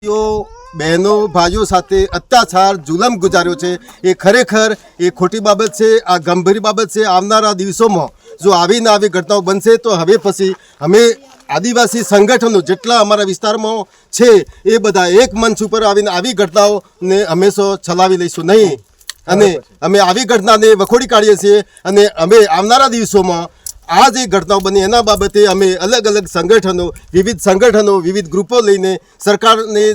બહેનો ભાઈઓ સાથે અત્યાચાર જુલમ ગુજાર્યો છે એ ખરેખર એ ખોટી બાબત છે। આ ગંભીર બાબત છે। આવનારા દિવસોમાં જો આવીને આવી ઘટનાઓ બનશે તો હવે પછી અમે આદિવાસી સંગઠનો જેટલા અમારા વિસ્તારમાં છે એ બધા એક મંચ ઉપર આવીને આવી ઘટનાઓને હંમેશા ચલાવી લઈશું નહીં અને અમે આવી ઘટનાને વખોડી કાઢીએ છીએ અને અમે આવનારા દિવસોમાં આ જે ઘટનાઓ બની એના બાબતે અમે અલગ અલગ સંગઠનો વિવિધ ગ્રુપો લઈને સરકારની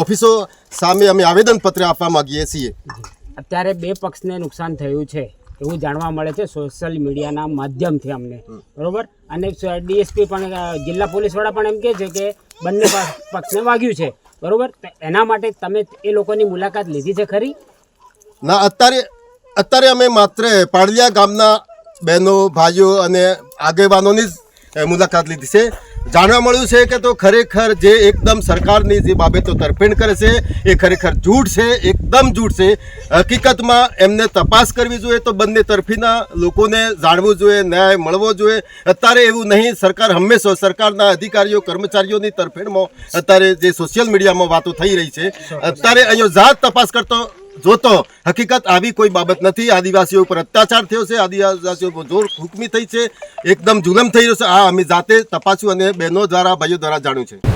ઓફિસો સામે અમે આવેદનપત્ર આપવા માંગીએ છીએ। અત્યારે બે પક્ષને નુકસાન થયું છે એવું જાણવા મળે છે સોશિયલ મીડિયાના માધ્યમથી અમને, બરોબર। અને ડીએસપી પણ જિલ્લા પોલીસ વડા પણ એમ કહે છે કે બંને પક્ષને વાગ્યું છે, બરોબર। તો એના માટે તમે એ લોકોની મુલાકાત લીધી છે ખરી? ના, અત્યારે અમે માત્ર પાળિયા ગામના બહેનો ભાઈઓ અને આગેવાનોની જ મુલાકાત લીધી છે। જાણવા મળ્યું છે કે તો ખરેખર જે એકદમ સરકારની જે બાબતો તરફેણ કરે છે એ ખરેખર જૂઠ છે, એકદમ જૂઠ છે। હકીકતમાં એમને તપાસ કરવી જોઈએ તો બંને તરફીના લોકોને જાણવું જોઈએ, ન્યાય મળવો જોઈએ। અત્યારે એવું નહીં, સરકાર હંમેશા સરકારના અધિકારીઓ કર્મચારીઓની તરફેણમાં અત્યારે જે સોશિયલ મીડિયામાં વાતો થઈ રહી છે, અત્યારે અહીંયા જાત તપાસ કરતો જોતો હકીકત આવી કોઈ બાબત નથી। આદિવાસીઓ ઉપર અત્યાચાર થયો છે, આદિવાસીઓ પર જોર હુકમી થઈ છે, એકદમ જુલમ થઈ રહ્યો છે। આ અમે જાતે તપાસ્યું અને બહેનો દ્વારા ભાઈઓ દ્વારા જાણ્યું છે।